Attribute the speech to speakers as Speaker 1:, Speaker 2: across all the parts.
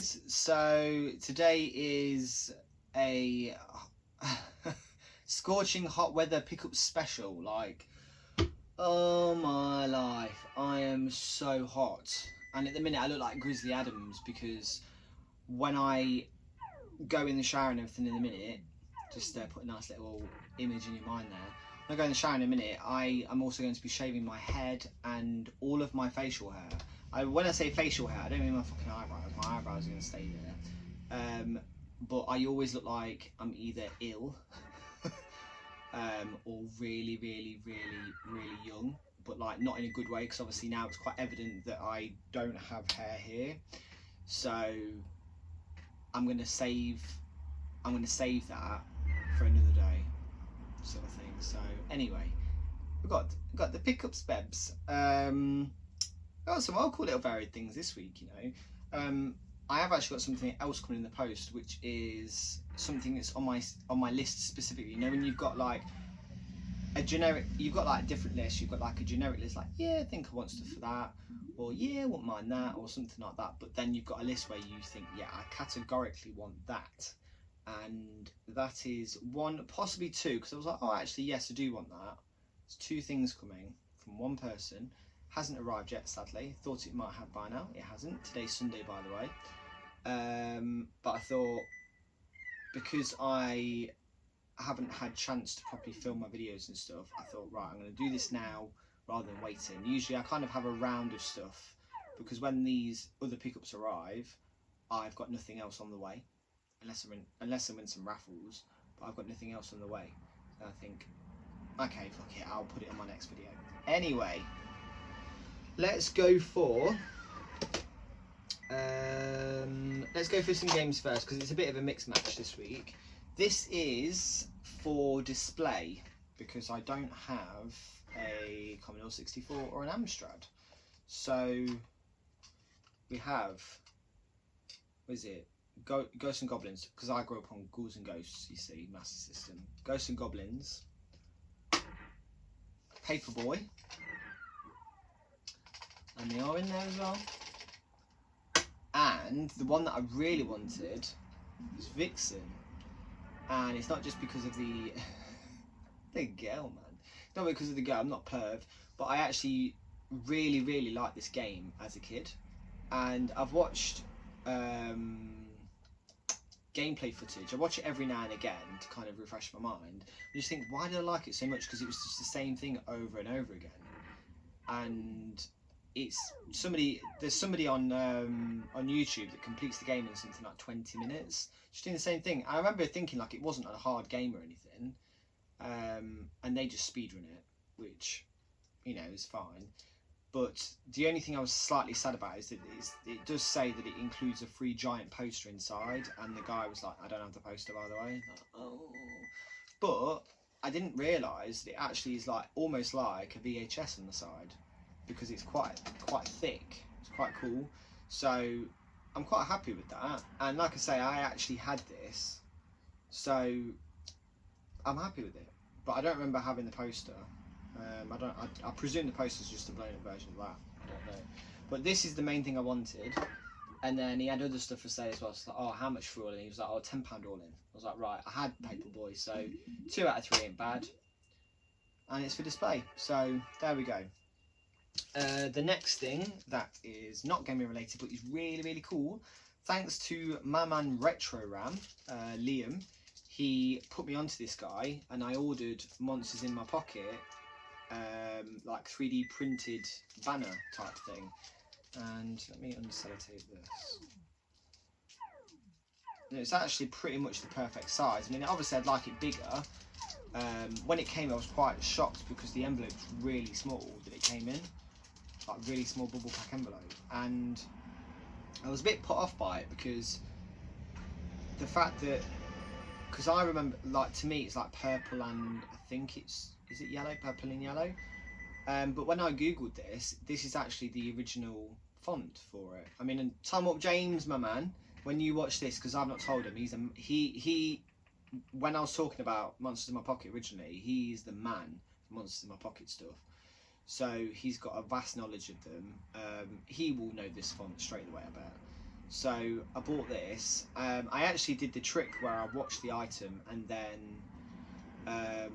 Speaker 1: guys, so today is a scorching hot weather pickup special. Like, oh my life, I am so hot, and at the minute I look like Grizzly Adams, because when I go in the shower and everything in a minute, just put a nice little image in your mind there. When I go in the shower in a minute, I'm also going to be shaving my head and all of my facial hair. When I say facial hair, I don't mean my fucking eyebrows. My eyebrows are going to stay there. But I always look like I'm either ill or really, really, really, really young. But like not in a good way, because obviously now it's quite evident that I don't have hair here. So I'm going to save that for another day, sort of thing. So anyway, we've got the pickups, Bebs. Got some cool little varied things this week, you know. I have actually got something else coming in the post, which is something that's on my list specifically. You know, when you've got like a generic, you've got like different lists. You've got like a generic list, like yeah, I think I want stuff for that, or yeah, I wouldn't mind that, or something like that. But then you've got a list where you think, yeah, I categorically want that, and that is one, possibly two, because I was like, oh, actually, yes, I do want that. There's two things coming from one person. Hasn't arrived yet, sadly. Thought it might have by now. It hasn't. Today's Sunday, by the way. But I thought, because I haven't had chance to properly film my videos and stuff, I thought, right, I'm going to do this now rather than waiting. Usually I kind of have a round of stuff, because when these other pickups arrive, I've got nothing else on the way, unless I win some raffles, but I've got nothing else on the way. So I think, okay, fuck it, I'll put it on my next video. Anyway, let's go for some games first, because it's a bit of a mixed match this week. This is for display, because I don't have a Commodore 64 or an Amstrad. So we have, what is it? Ghosts and Goblins, because I grew up on Ghouls and Ghosts, you see, Master System. Ghosts and Goblins, Paperboy, and they are in there as well. And the one that I really wanted was Vixen. And it's not just because of the girl, man. It's not because of the girl, I'm not perv. But I actually really, really liked this game as a kid. And I've watched gameplay footage. I watch it every now and again to kind of refresh my mind. I just think, why did I like it so much? Because it was just the same thing over and over again. And there's somebody on YouTube that completes the game in something like 20 minutes, just doing the same thing. I remember thinking like it wasn't a hard game or anything, and they just speedrun it, which, you know, is fine. But the only thing I was slightly sad about is that it does say that it includes a free giant poster inside, and the guy was like, I don't have the poster, by the way. Like, oh. But I didn't realise that it actually is like almost like a VHS on the side, because it's quite thick. It's quite cool. So I'm quite happy with that. And like I say, I actually had this, so I'm happy with it. But I don't remember having the poster. I presume the poster is just a blown up version of that. I don't know. But this is the main thing I wanted. And then he had other stuff for sale as well. So like, oh, how much for all in? He was like, oh, £10 all in. I was like, right, I had Paperboy, so 2 out of 3 ain't bad. And it's for display. So there we go. The next thing that is not gaming related, but is really, really cool, thanks to my man Retro Ram, Liam. He put me onto this guy, and I ordered Monsters in My Pocket, like 3D printed banner type thing. And let me unsellotape this. And it's actually pretty much the perfect size. I mean, obviously I'd like it bigger. When it came, I was quite shocked because the envelope was really small that it came in. Like really small bubble pack envelope, and I was a bit put off by it, because the fact that, because I remember, like, to me it's like purple and I think is it yellow, purple and yellow, but when I googled this is actually the original font for it. I mean, and time up James, my man, when you watch this, because I've not told him, he when I was talking about Monsters in My Pocket originally, he's the man for Monsters in My Pocket stuff. So he's got a vast knowledge of them. He will know this font straight away, I bet. So I bought this. I actually did the trick where I watched the item and then I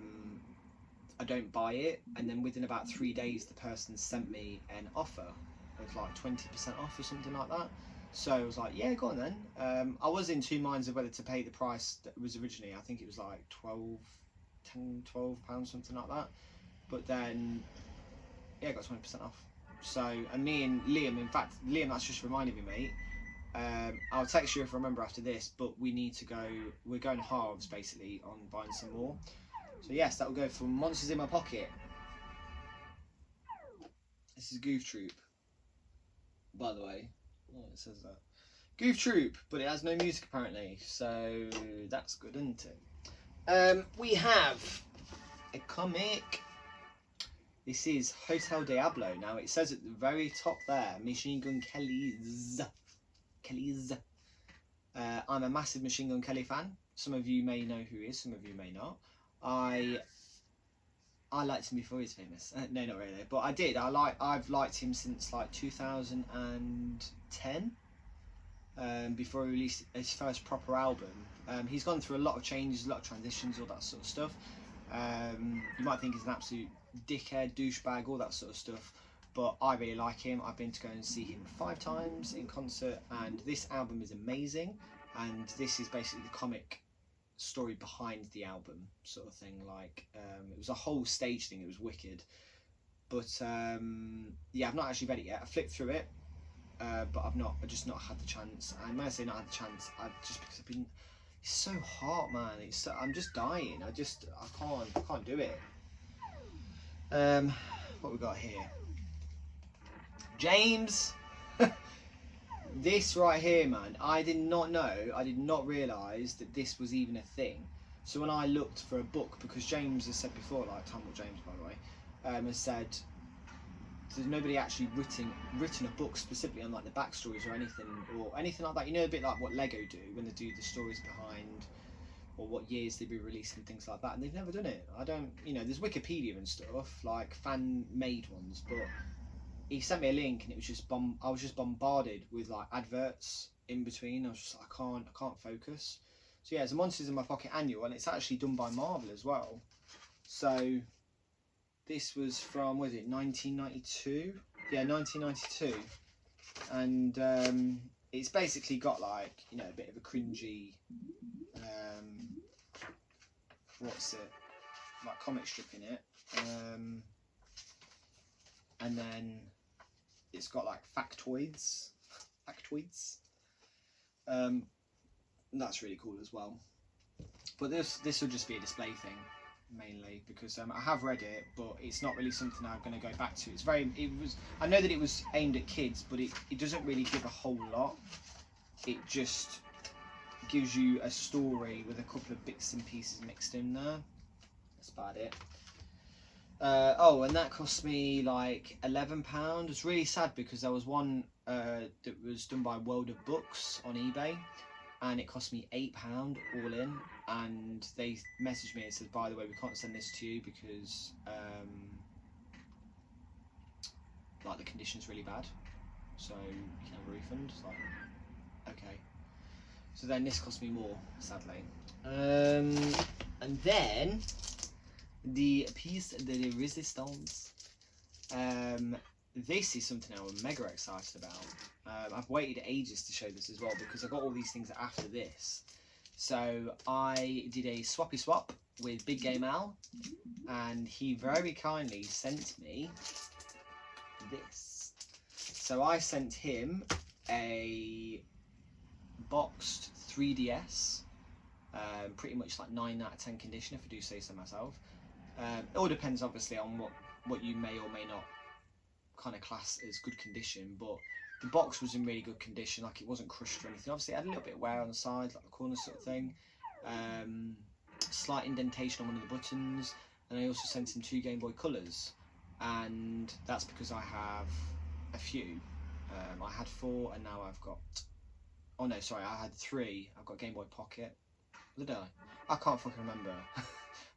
Speaker 1: don't buy it, and then within about 3 days the person sent me an offer of like 20% off or something like that. So I was like, yeah, go on then. I was in two minds of whether to pay the price that was originally, I think it was like 12 pounds, something like that. But then, yeah, I got 20% off. So, and me and Liam, in fact, Liam, that's just reminded me, mate. I'll text you if I remember after this, but we need to go, we're going halves basically on buying some more. So yes, that will go for Monsters in My Pocket. This is Goof Troop, by the way. Oh, it says that. Goof Troop, but it has no music apparently, so that's good, isn't it? We have a comic. This is Hotel Diablo. Now it says at the very top there, Machine Gun Kelly's. I'm a massive Machine Gun Kelly fan. Some of you may know who he is, some of you may not. I liked him before he was famous. No, not really, but I did. I've liked him since like 2010. Before he released his first proper album. He's gone through a lot of changes, a lot of transitions, all that sort of stuff. You might think he's an absolute dickhead, douchebag, all that sort of stuff, but I really like him. I've been to go and see him 5 times in concert, and this album is amazing, and this is basically the comic story behind the album sort of thing. Like it was a whole stage thing, it was wicked, but yeah, I've not actually read it yet. I flipped through it, but I've just not had the chance. And when I say not had the chance, just because I've been, it's so hot, man. I'm just dying. I can't do it. What we got here? James. This right here, man, I did not realise that this was even a thing. So when I looked for a book, because James has said before, like Tumble James, by the way, has said there's nobody actually written a book specifically on like the backstories or anything like that. You know, a bit like what Lego do when they do the stories behind, or what years they've been releasing, things like that, and they've never done it. I don't, you know, there's Wikipedia and stuff, like fan-made ones, but he sent me a link and it was just I was just bombarded with like adverts in between. I was just like, I can't focus. So yeah, it's a Monsters in My Pocket annual, and it's actually done by Marvel as well. So this was from, was it 1992? Yeah, 1992, and it's basically got like, you know, a bit of a cringy, what's it, like comic strip in it, and then it's got like factoids. That's really cool as well. But this will just be a display thing mainly, because I have read it, but it's not really something I'm going to go back to. I know that it was aimed at kids, but it doesn't really give a whole lot. It just gives you a story with a couple of bits and pieces mixed in there. That's about it. Oh, and that cost me like £11. It's really sad because there was one that was done by World of Books on eBay, and it cost me £8 all in, and they messaged me and said, by the way, we can't send this to you because like the condition's really bad, so you can have a refund. It's like, okay. So then this cost me more, sadly. And then the piece de resistance. This is something I'm mega excited about. I've waited ages to show this as well, because I got all these things after this. So I did a swappy swap with Big Game Al, and he very kindly sent me this. So I sent him a boxed 3DS, pretty much like 9 out of 10 condition, if I do say so myself. It all depends obviously on what you may or may not kind of class as good condition, but the box was in really good condition, like it wasn't crushed or anything. Obviously it had a little bit of wear on the sides, like the corners sort of thing, slight indentation on one of the buttons, and I also sent him 2 Game Boy Colors, and that's because I have a few. I had 4 and now I've got, oh no, sorry, I had 3. I've got Game Boy Pocket. Did I can't fucking remember.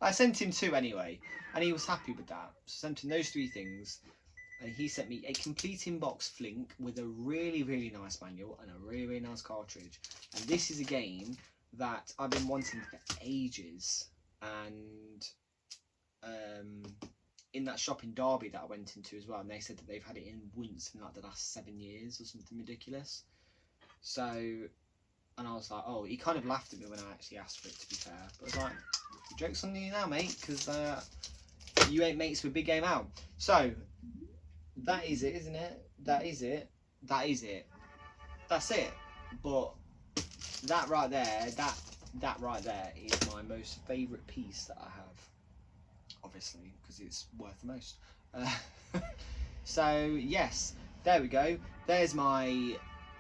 Speaker 1: I sent him 2 anyway, and he was happy with that. So I sent him those 3 things, and he sent me a complete in-box Flink with a really, really nice manual and a really, really nice cartridge. And this is a game that I've been wanting for ages. And in that shop in Derby that I went into as well, and they said that they've had it in once in like the last 7 years or something ridiculous. So, and I was like, oh, he kind of laughed at me when I actually asked for it, to be fair. But I was like, joke's on you now, mate, because you ain't mates with Big Game Out. So, that is it, isn't it? That is it. That is it. That's it. But that right there, that right there is my most favourite piece that I have. Obviously, because it's worth the most. So yes, there we go. There's my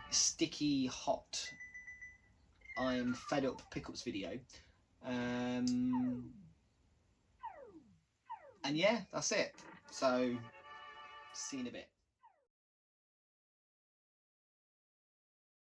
Speaker 1: sticky hot I'm fed up pickups video. And yeah, that's it. So see you in a bit.